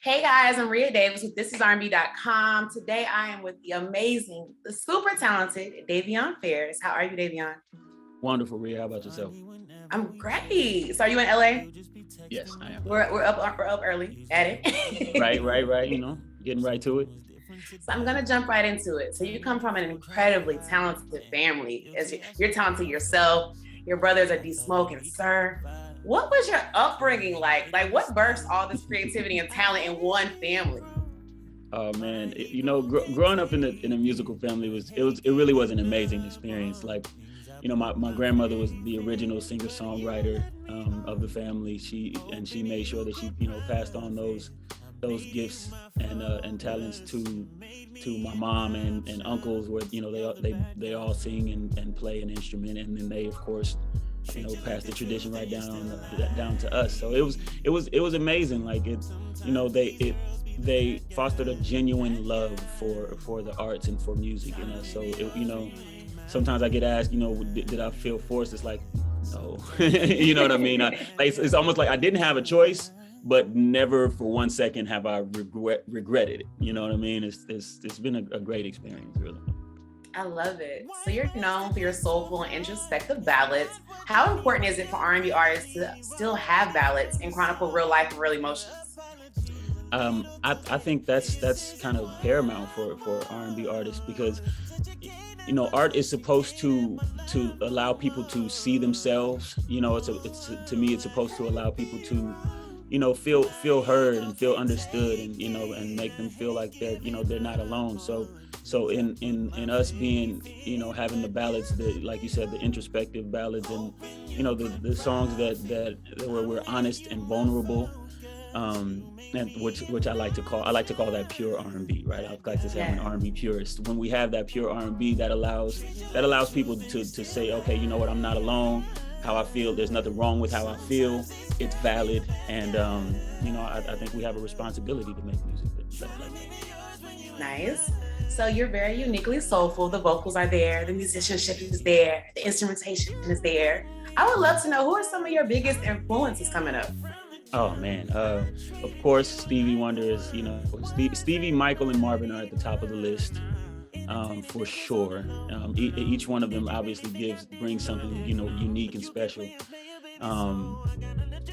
Hey guys, I'm Rhea Davis with ThisisRnb.com. Today I am with the amazing, the super talented Davion Farris. How are you, Davion? Wonderful, Rhea. How about yourself? I'm great. So are you in LA? Yes, I am. We're up early at it. Right. Getting right to it. So I'm gonna jump right into it. So you come from an incredibly talented family. As you're talented yourself. Your brothers are D Smoke and Sir. What was your upbringing like? Like, what burst all this creativity and talent in one family? Oh man, growing up in a musical family it really was an amazing experience. Like, my grandmother was the original singer-songwriter of the family. She made sure that she passed on those gifts and talents to my mom and uncles, where they all sing and play an instrument, and then they of course passed the tradition right down to us. So it was amazing. Like they fostered a genuine love for the arts and for music. So sometimes I get asked, did I feel forced? It's like, no. You know what I mean? It's almost like I didn't have a choice, but never for one second have I regretted it. You know what I mean? It's been a great experience, really. I love it. So you're known for your soulful and introspective ballads. How important is it for R&B artists to still have ballads and chronicle real life and real emotions? I think that's kind of paramount for R&B artists, because art is supposed to allow people to see themselves. To me it's supposed to allow people to feel heard and feel understood, and make them feel like they're not alone. So in us being, having the ballads, like you said, the introspective ballads, and the songs that where we're honest and vulnerable, and which I like to call that pure R&B, right? I like to say I'm an R&B purist. When we have that pure R&B, that allows people to say, okay, you know what, I'm not alone. How I feel, there's nothing wrong with how I feel. It's valid, and I think we have a responsibility to make music like that. Nice. So you're very uniquely soulful. The vocals are there, the musicianship is there, the instrumentation is there. I would love to know, who are some of your biggest influences coming up? Oh man, of course Stevie Wonder is, Stevie, Michael, and Marvin are at the top of the list. For sure. Each one of them obviously brings something, unique and special.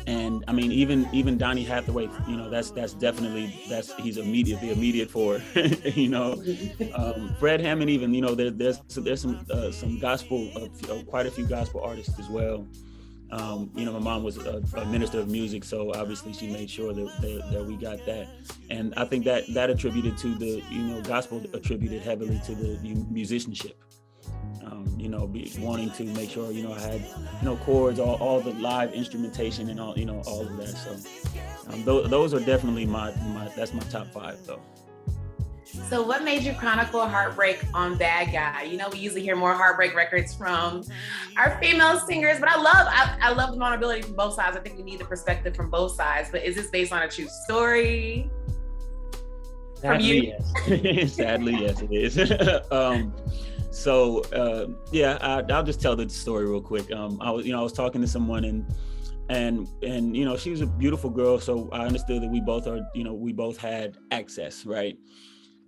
And I mean, even Donny Hathaway, that's definitely, he's immediate for, Fred Hammond, even, there's some gospel, quite a few gospel artists as well. My mom was a minister of music, so obviously she made sure that we got that. And I think that attributed to the, gospel attributed heavily to the musicianship. Wanting to make sure, I had, chords, all the live instrumentation and all of that. So those are definitely that's my top 5 though. So what made you chronicle Heartbreak on Bad Guy? We usually hear more Heartbreak records from our female singers, but I love the vulnerability from both sides. I think we need the perspective from both sides. But is this based on a true story? Sadly, yes. Sadly, yes, it is. I'll just tell the story real quick. I was talking to someone, and she was a beautiful girl, so I understood that we both had access, right?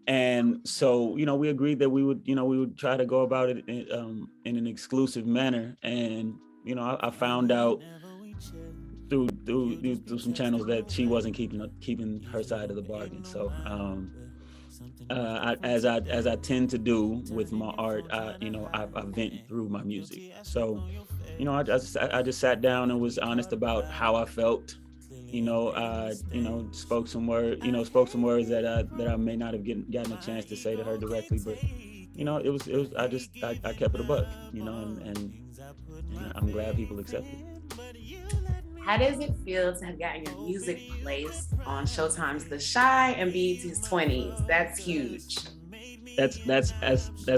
And so, we agreed that we would try to go about it in an exclusive manner. And, I found out through some channels that she wasn't keeping her side of the bargain. So, as I tend to do with my art, I vent through my music. So, I just sat down and was honest about how I felt. Spoke some words that I may not have gotten a chance to say to her directly, but I kept it a buck, and I'm glad people accepted it. How does it feel to have gotten your music placed on Showtime's The Shy and BET's 20s? That's huge. That's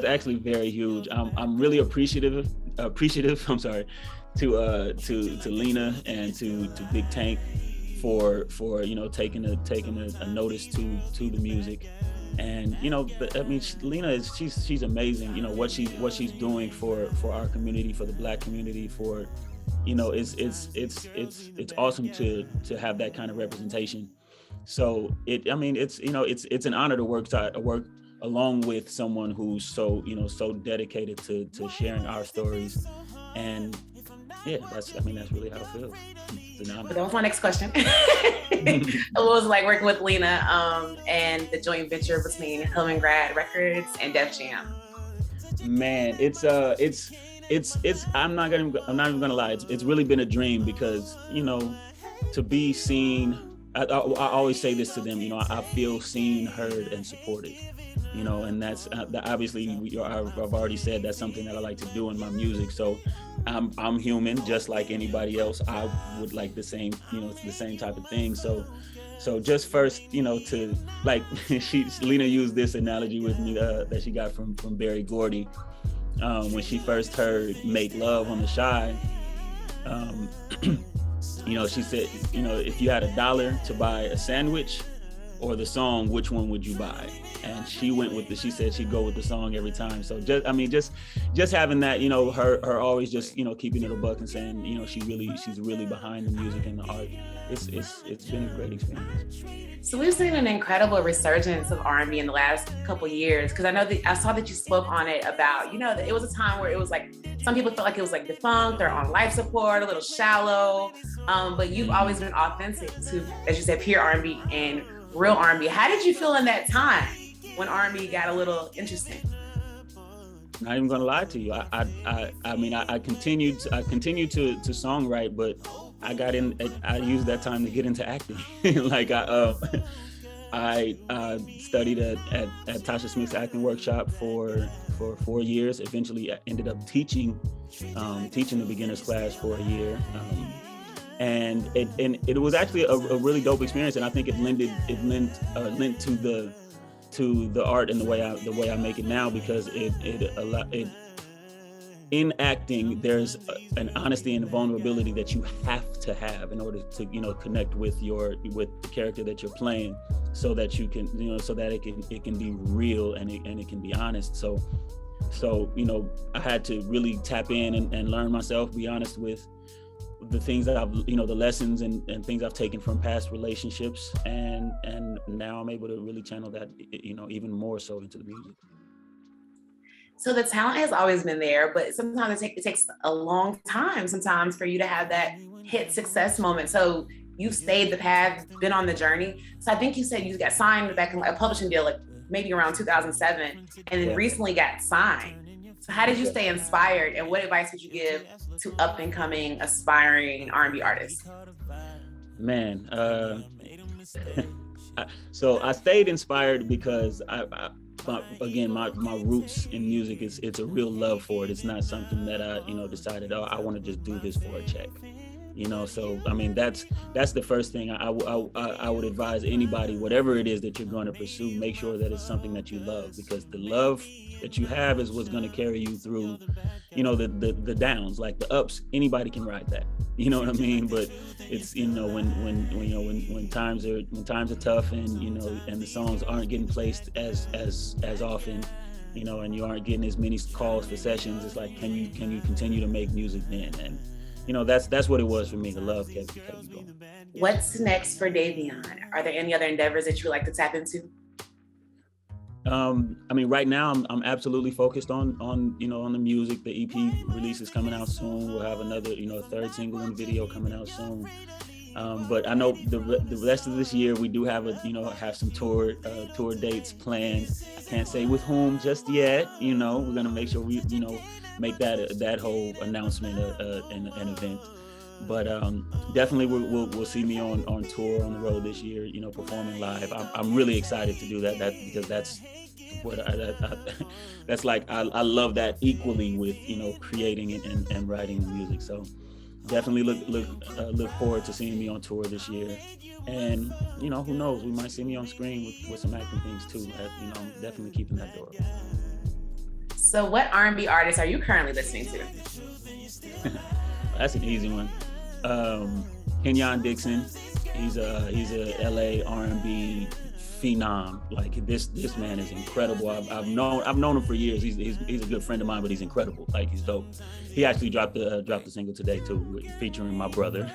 actually very huge. I'm really appreciative. I'm sorry, to Lena and to Big Tank for taking a notice to the music. And Lena she's amazing. What she's doing for our community, for the Black community, for it's awesome to have that kind of representation. So it's an honor to work along with someone who's so, so dedicated to sharing our stories. And yeah, that's really how it feels. It's an honor. But that was my next question. It was like working with Lena and the joint venture between Grad Records and Def Jam. Man, it's I'm not even gonna lie. It's really been a dream because, to be seen. I always say this to them. I feel seen, heard, and supported. And that's obviously I've already said that's something that I like to do in my music. So I'm human, just like anybody else. I would like the same, the same type of thing. So just first, to like, Lena used this analogy with me that she got from Berry Gordy when she first heard "Make Love" on the Shy. She said, if you had $1 to buy a sandwich or the song, which one would you buy? And she said she'd go with the song every time. So just having that, her always just, keeping it a buck and saying, she's really behind the music and the art. It's been a great experience. So we've seen an incredible resurgence of R&B in the last couple of years. Cause I saw that you spoke on it about, that it was a time where it was like, some people felt like it was like defunct or on life support, a little shallow. But you've always been authentic to, as you said, pure R&B and real R&B. How did you feel in that time when R&B got a little interesting? Not even gonna lie to you. I continued to songwrite, but I used that time to get into acting. Like I studied at Tasha Smith's acting workshop for 4 years. Eventually, I ended up teaching the beginners class for a year. And it was actually a really dope experience, and I think it lent to the art and the way I make it now, because it in acting there's an honesty and vulnerability that you have to have in order to connect with the character that you're playing, so that you can so that it can be real and it can be honest. So I had to really tap in and learn myself, be honest with the things that I've, the lessons and things I've taken from past relationships, and now I'm able to really channel that, even more so into the music. So the talent has always been there, but sometimes it takes a long time sometimes for you to have that hit success moment. So you've stayed the path, been on the journey. So I think you said you got signed back in a publishing deal, like maybe around 2007, and then recently got signed. So how did you stay inspired, and what advice would you give to up and coming aspiring R&B artists? Man, so I stayed inspired because my roots in music it's a real love for it. It's not something that I decided, I want to just do this for a check. So that's the first thing I would advise anybody, whatever it is that you're going to pursue, make sure that it's something that you love, because the love that you have is what's going to carry you through, the downs. Like the ups, anybody can ride that, you know what I mean? But it's, when times are tough and, and the songs aren't getting placed as often, and you aren't getting as many calls for sessions, it's like, can you continue to make music then? And that's what it was for me. The love kept me going. What's next for Davion? Are there any other endeavors that you would like to tap into? Right now I'm absolutely focused on the music. The EP release is coming out soon. We'll have another, third single and video coming out soon. But I know the rest of this year we do have have some tour dates planned. I can't say with whom just yet. We're gonna make sure we make that whole announcement an event. But definitely we'll see me on tour on the road this year, performing live. I'm really excited to do that because that's what that's like. I love that equally with creating and writing the music. So definitely look forward to seeing me on tour this year. And who knows, we might see me on screen with some acting things too. I'm definitely keeping that door open. So what R&B artists are you currently listening to? That's an easy one. Kenyon Dixon. He's a LA R&B phenom. Like this man is incredible. I've known him for years. He's a good friend of mine, but he's incredible. Like he's dope. He actually dropped the single today too, featuring my brother,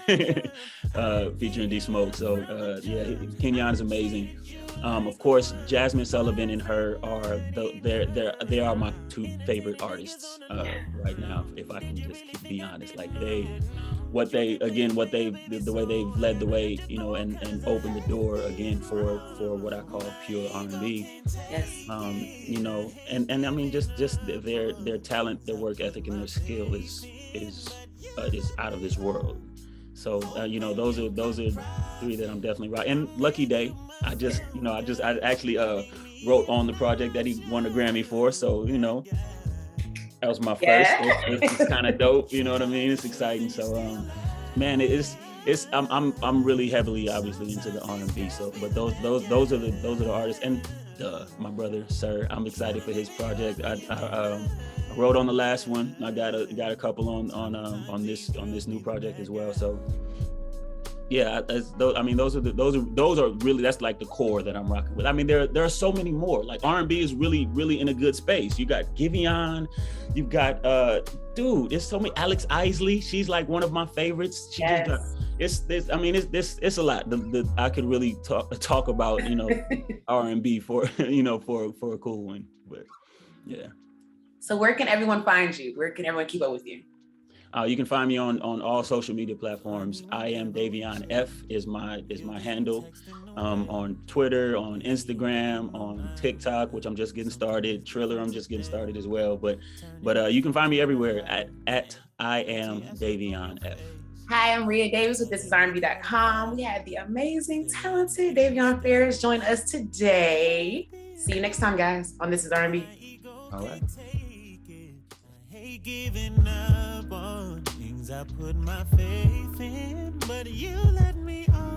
featuring D Smoke. So yeah, Kenyon is amazing. Of course, Jazmine Sullivan and her are they are my two favorite artists right now. If I can just be honest, like the way they've led the way, you know, and opened the door again for what I call pure R&B. Yes. You know, and I mean just their talent, their work ethic, and their skill is out of this world. So you know, those are three that I'm definitely right. And Lucky Daye, I actually wrote on the project that he won a Grammy for. So you know, that was my first. It's kind of dope. You know what I mean? It's exciting. So man, I'm really heavily obviously into the R&B. So, but those are the artists. And my brother Sir, I'm excited for his project. I wrote on the last one. I got a couple on this new project as well. So yeah, those are really, that's like the core that I'm rocking with. I mean, there are so many more. Like R&B is really in a good space. You got Davion, you've got there's so many. Alex Isley, she's like one of my favorites. She just got, it's a lot. I could really talk about, you know, R&B for for a cool one. But yeah. So where can everyone find you? Where can everyone keep up with you? You can find me on all social media platforms. I am Davion F is my handle. On Twitter, on Instagram, on TikTok, which I'm just getting started. Triller, I'm just getting started as well. But you can find me everywhere at I am Davion F. Hi, I'm Rhea Davis with ThisisRnb.com. We had the amazing, talented Davion Farris join us today. See you next time, guys, on This Is R&B. All right. Giving up on things I put my faith in, but you let me on.